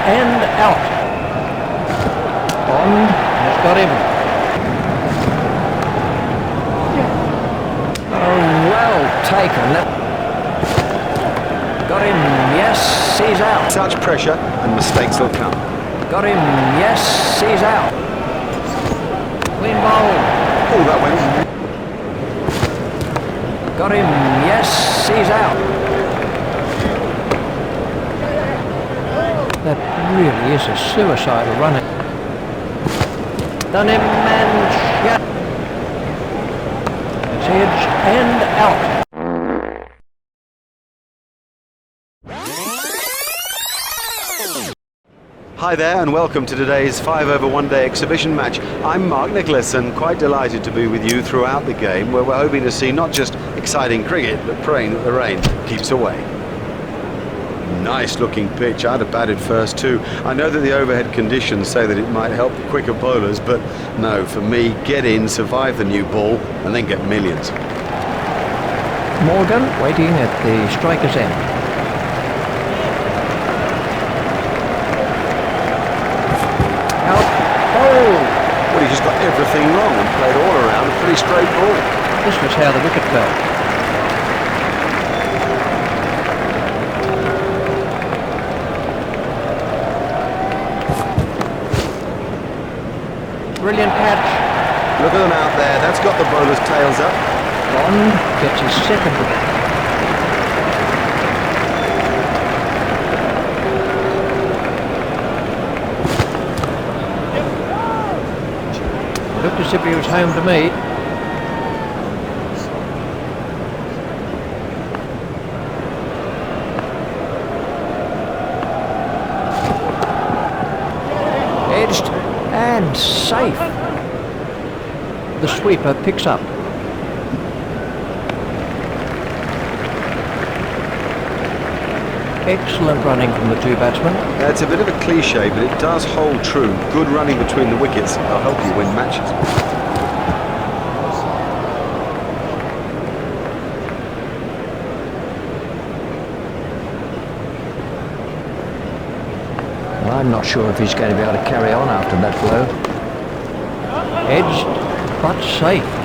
and out. Bond has got him. Oh, well taken. Got him, yes, he's out. Such pressure and mistakes will come. Got him, yes, he's out. Clean bowl. Oh, that went. Got him, yes, he's out. That really is a suicidal run. Done him and shut. It's edge and out. Hi there and welcome to today's 5 over 1 day exhibition match. I'm Mark Nicholas and quite delighted to be with you throughout the game, where we're hoping to see not just exciting cricket but praying that the rain keeps away. Nice looking pitch. I'd have batted first too. I know that the overhead conditions say that it might help the quicker bowlers, but no, for me, get in, survive the new ball and then get millions. Morgan waiting at the striker's end. Well, he just got everything wrong and played all around a pretty straight ball. This was how the wicket fell. Brilliant catch. Look at them out there. That's got the bowlers' tails up. Bond gets his second wicket. Looked as if he was home to me. Edged and safe. The sweeper picks up. Excellent running from the two batsmen. It's a bit of a cliche, but it does hold true. Good running between the wickets will help you win matches. Well, I'm not sure if he's going to be able to carry on after that blow. Edged, but safe.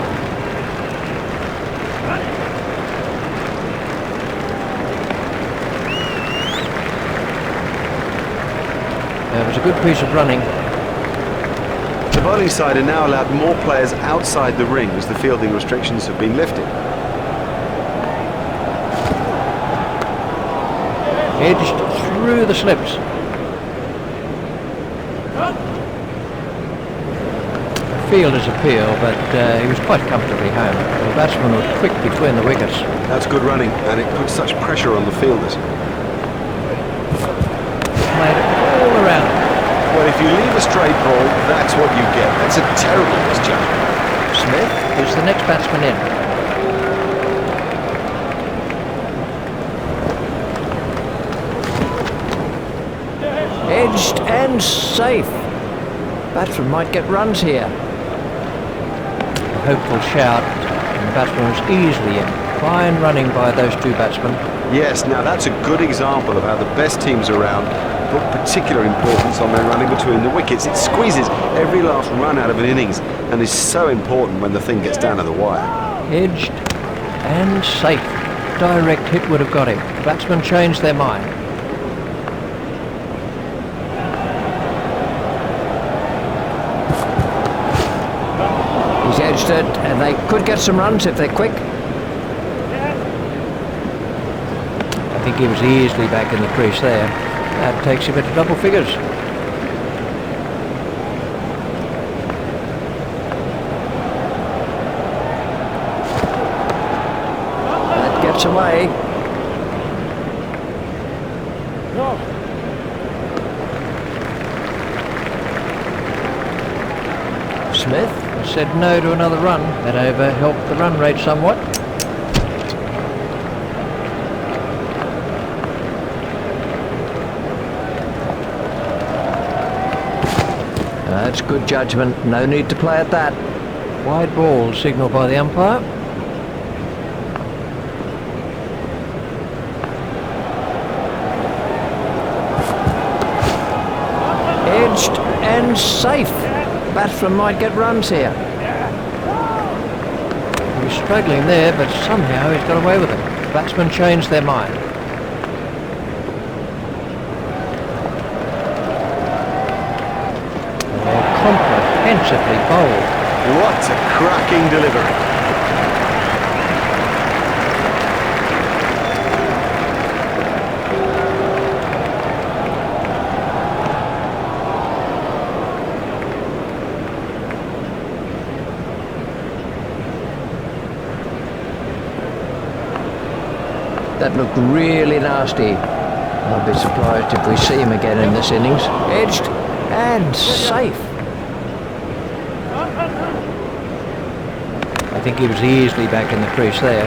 It was a good piece of running. The bowling side are now allowed more players outside the ring as the fielding restrictions have been lifted. Edged through the slips. The fielder's appeal, but he was quite comfortably home. The batsman was quick between the wickets. That's good running, and it puts such pressure on the fielders. Made it all around. Well, if you leave a straight ball, that's what you get. That's a terrible misjudgment. Smith is the next batsman in. Edged and safe. Batsman might get runs here. A hopeful shout, and the batsman was easily in. Fine running by those two batsmen. Yes, now that's a good example of how the best teams around put particular importance on their running between the wickets. It squeezes every last run out of an innings and is so important when the thing gets down to the wire. Edged and safe. Direct hit would have got him. The batsmen changed their mind. He's edged it, and they could get some runs if they're quick. I think he was easily back in the crease there. That takes him into double figures. That gets away. Smith said no to another run. That over helped the run rate somewhat. That's good judgment. No need to play at that. Wide ball signalled by the umpire. and safe. The batsman might get runs here. He was struggling there, but somehow he's got away with it. The batsmen changed their mind. Comprehensively bowled. What a cracking delivery. That looked really nasty. I'll be surprised if we see him again in this innings. Edged and safe. I think he was easily back in the crease there.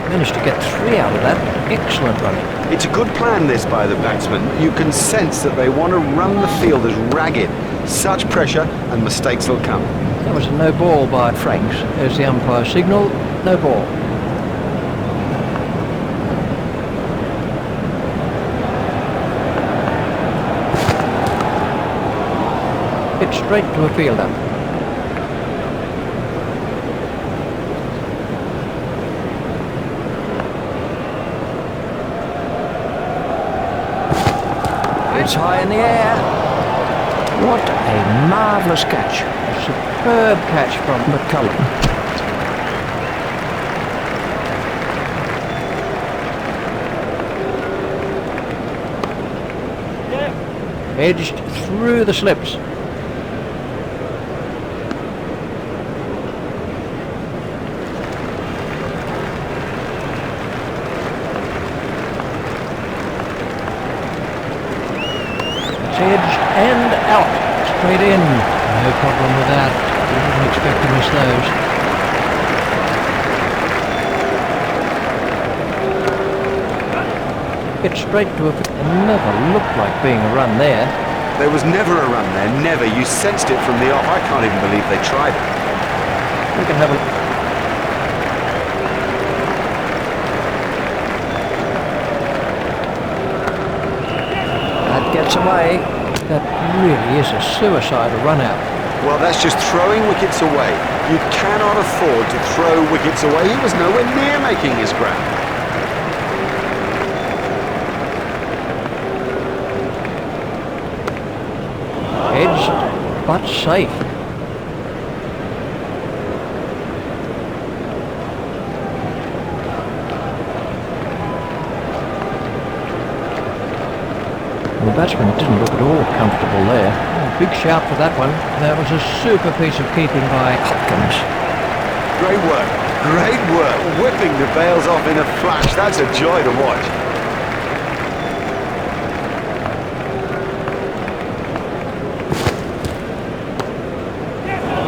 Managed to get 3 out of that. Excellent running. It's a good plan, this, by the batsmen. You can sense that they want to run the fielders ragged. Such pressure and mistakes will come. That was a no ball by Franks. There's the umpire signal. No ball. Hit straight to a fielder. It's high in the air. What a marvellous catch. A superb catch from McCullum. Edged through the slips. Edge and out, straight in. No problem with that. Didn't expect to miss those. Hit straight to a... It never looked like being a run there. There was never a run there, never. You sensed it from the off. I can't even believe they tried it. We can have a... Gets away. That really is a suicidal run out. Well, that's just throwing wickets away. You cannot afford to throw wickets away. He was nowhere near making his ground. Edged, but safe. The batsman didn't look at all comfortable there. Oh, big shout for that one. That was a super piece of keeping by Hopkins. Great work, great work. Whipping the bails off in a flash. That's a joy to watch.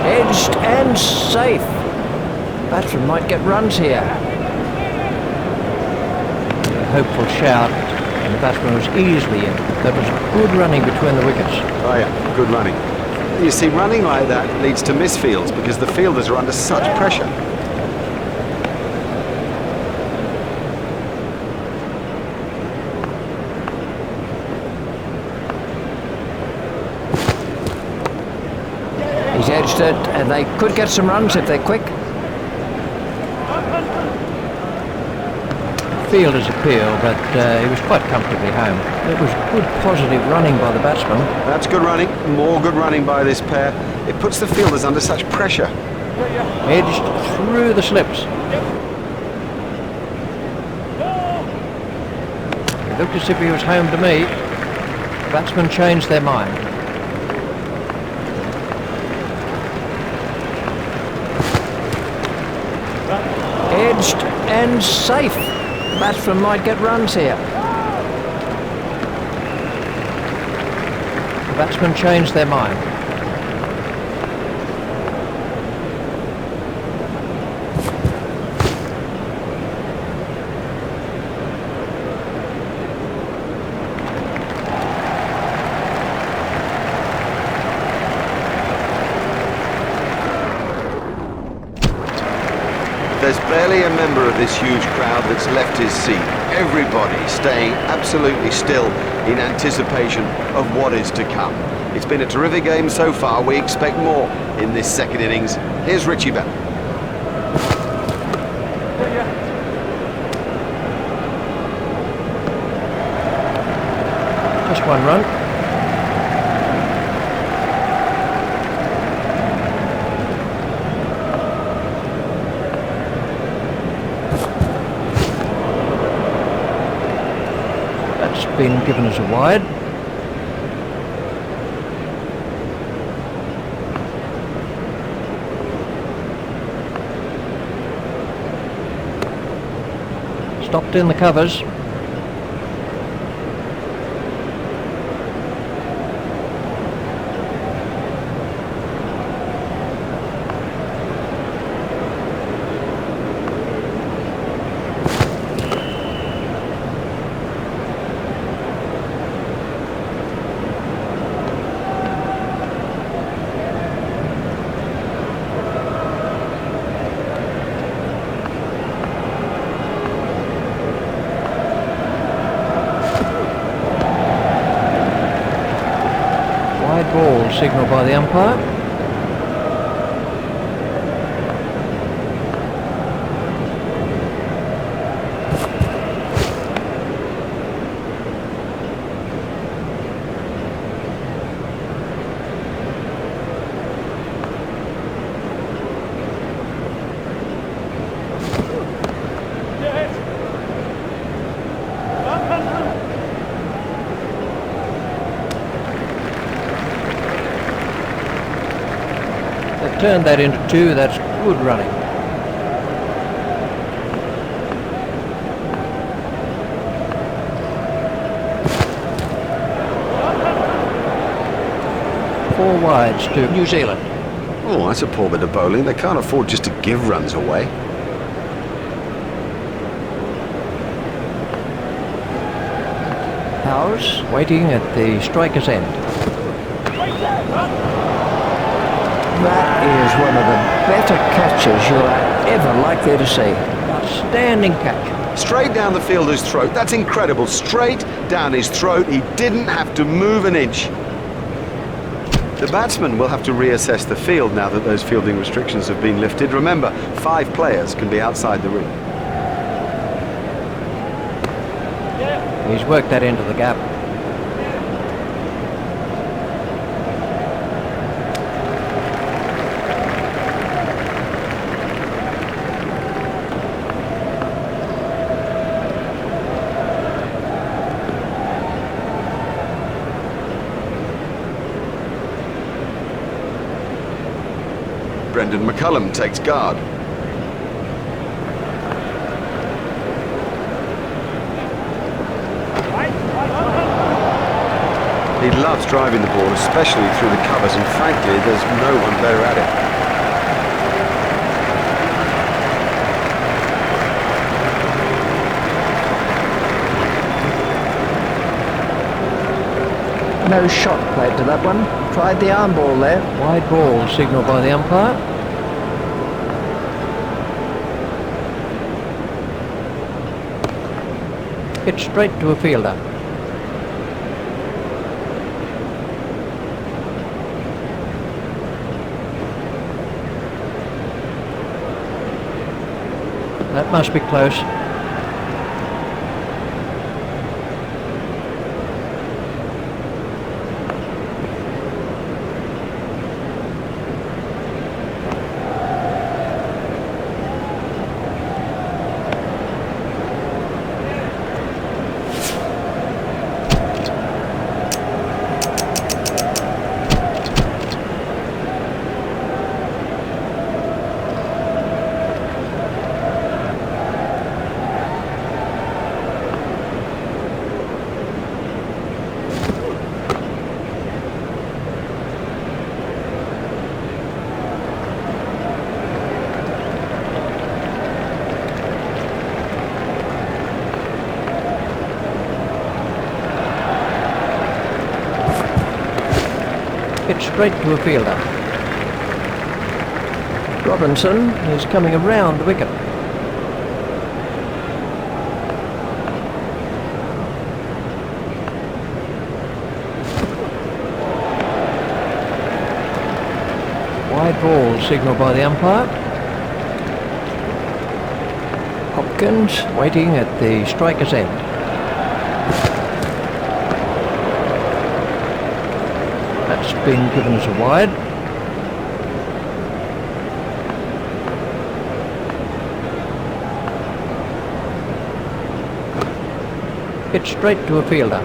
Edged and safe. Batsman might get runs here. A hopeful shout. And the batsman was easily in. That was good running between the wickets. Oh yeah, good running. You see, running like that leads to misfields because the fielders are under such pressure. He's edged it, and they could get some runs if they're quick. Fielder's appeal, but he was quite comfortably home. It was good positive running by the batsman. That's good running, more good running by this pair. It puts the fielders under such pressure. Edged through the slips. It looked as if he was home to me. The batsmen changed their mind. Edged and safe. The batsman might get runs here. The batsmen changed their mind. There's barely a member of this huge crowd that's left his seat. Everybody staying absolutely still in anticipation of what is to come. It's been a terrific game so far. We expect more in this second innings. Here's Richie Bell. Just one run. That's been given as a wide. Stopped in the covers. Ball signalled by the umpire. Turned that into 2, that's good running. Four wides to New Zealand. Oh, that's a poor bit of bowling. They can't afford just to give runs away. Howes waiting at the striker's end. That is one of the better catches you're ever likely to see. Outstanding catch. Straight down the fielder's throat. That's incredible. Straight down his throat. He didn't have to move an inch. The batsman will have to reassess the field now that those fielding restrictions have been lifted. Remember, 5 players can be outside the ring. He's worked that into the gap. Brendan McCullum takes guard. He loves driving the ball, especially through the covers, and frankly, there's no one better at it. No shot played to that one. Tried the arm ball there. Wide ball signalled by the umpire. Hit straight to a fielder. That must be close. Hit straight to a fielder. Robinson is coming around the wicket. signal by the umpire. Hopkins waiting at the striker's end. That's been given as a wide. Hit straight to a fielder.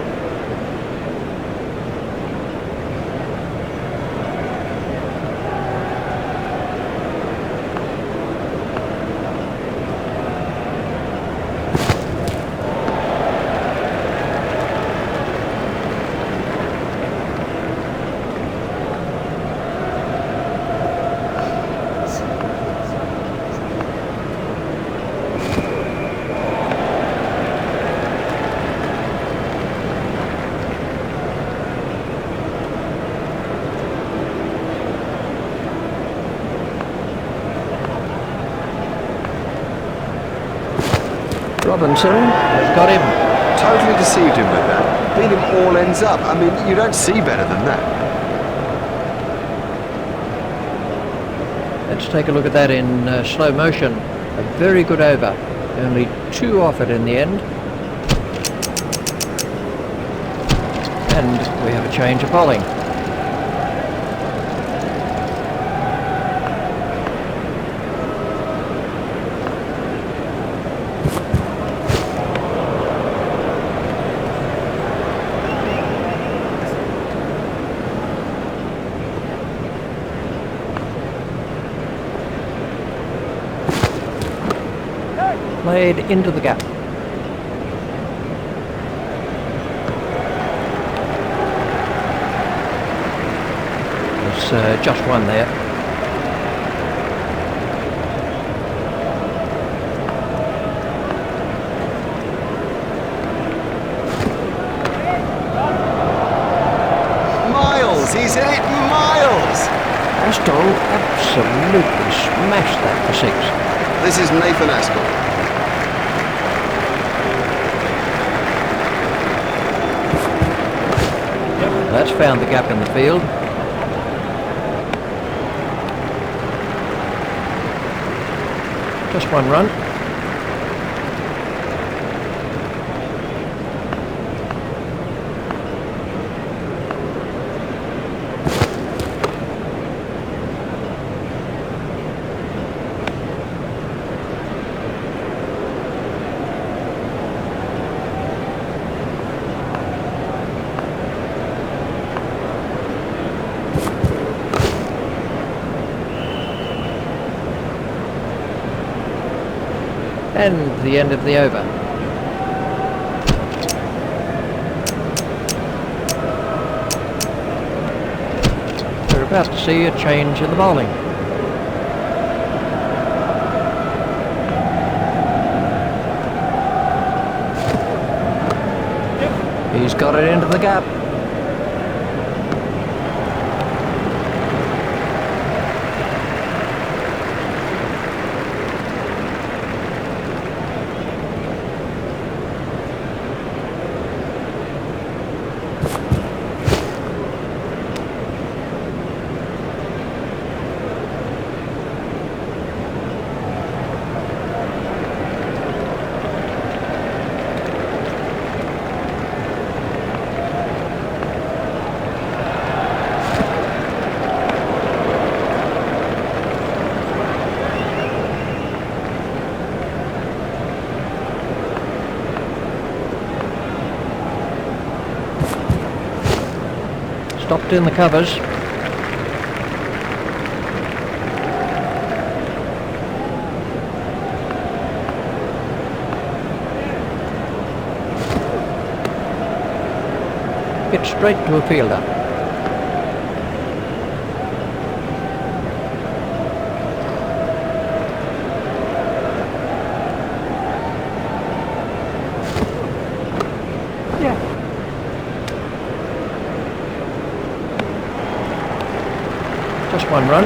Robinson has got him. Totally deceived him with that. Beat him all ends up. I mean, you don't see better than that. Let's take a look at that in slow motion. A very good over. Only 2 off it in the end. And we have a change of bowling. Played into the gap. There's just one there. Miles, he's hit it miles. Askell absolutely smashed that for 6. This is Nathan Askell. That's found the gap in the field. Just 1 run. And the end of the over. We're about to see a change in the bowling. He's got it into the gap. Stopped in the covers. Hit straight to a fielder. Just 1 run.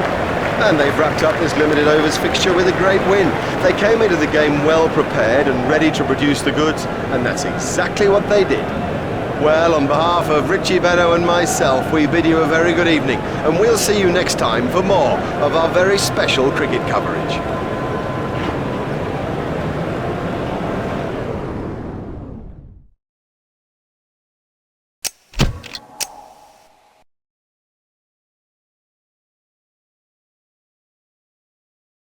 And they've wrapped up this limited overs fixture with a great win. They came into the game well prepared and ready to produce the goods, and that's exactly what they did. Well, on behalf of Richie Benno and myself, we bid you a very good evening, and we'll see you next time for more of our very special cricket coverage.